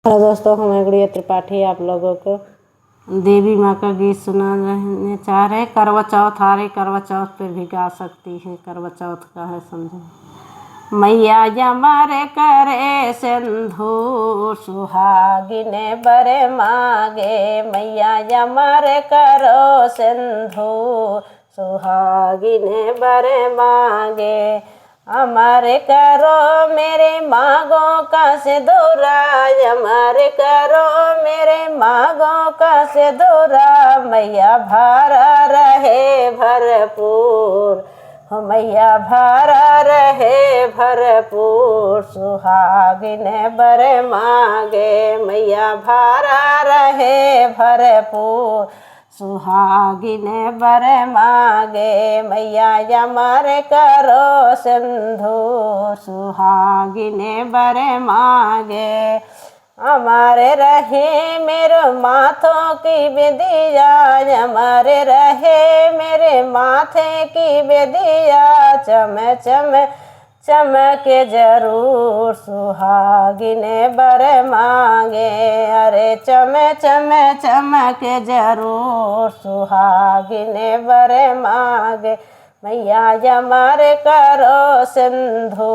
Hello दोस्तों, हम गुड़िया त्रिपाठी आप लोगों को देवी माँ का गीत सुनाने चाह रहे। करवा चौथ आ रही, करवा चौथ पर भी गा सकती है। करवा चौथ का है समझो। मैया जमर करे सिंधु सुहागिने बरे मांगे, मैया जमर करो सिंधु सुहागिने बरे मांगे। अमर करो मेरे मांगों का सिंदूरा, अमर करो मेरे मांगों का सिंदूरा। मैया भरा रहे भरपूर, मैया भरा रहे भरपूर सुहागिने बरे मांगे। मैया भरा रहे भरपूर सुहागिने बरे मांगे। मैया जमर करो सिंधु सुहागिने बरे मांगे। अमर रहे मेरे माथों की बेदिया, अमर रहे मेरे माथे की बेदिया। चम चम चमके जरूर सुहागिने बरे मांगे। अरे चम चम चमके जरूर सुहागिने बरे मांगे। मैया जमर करो सिंधु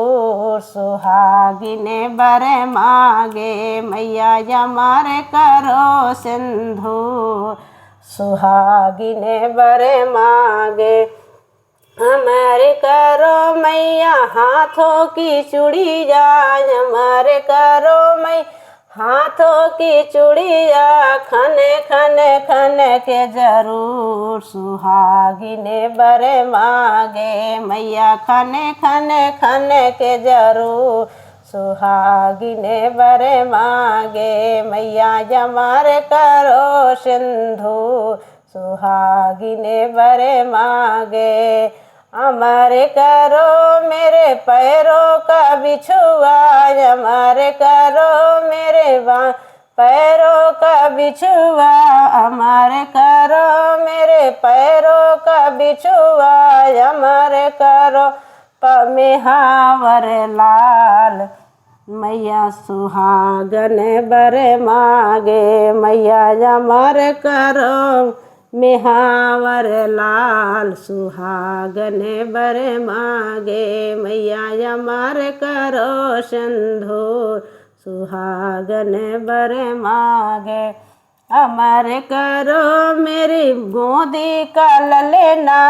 सुहागिने बरे मांगे। मैया जमर करो सिंधु सुहागिने बरे मांगे। अमर करो मैया हाथों की चूड़िया, अमर करो मैया हाथों की चूड़िया। खने खने खने के जरूर सुहागिने बरे मांगे। मैया खने खने खने के जरूर सुहागिने बरे मांगे। मैया जमर करो सिंधु सुहागिने बरे मांगे। अमर करो मेरे पैरों का बिछुआ, अमर करो मेरे पैरों का बिछुआ। अमर करो मेरे पैरों का बिछुआ, अमर करो पमेहावर लाल। मैया सुहागन बरे मांगे। मैया जमर करो मेहावर लाल सुहागन बरे मांगे। मैया जमर करो सिंधु सुहागन बरे मांगे। अमर करो मेरी गोदी का ललना,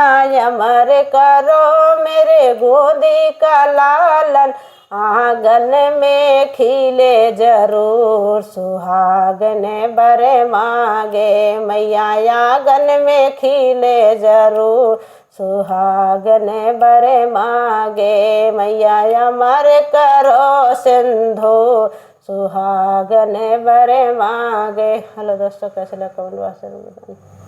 अमर करो मेरे गोदी का लालन। आंगन में खिले जरूर सुहागने बरे मांगे। मैया आंगन में खिले जरूर सुहागने बरे मांगे। मैया अमर करो सिंधु सुहागने बरे मांगे। हेलो दोस्तों, कैसे लगा कमेंट बॉक्स में बताना।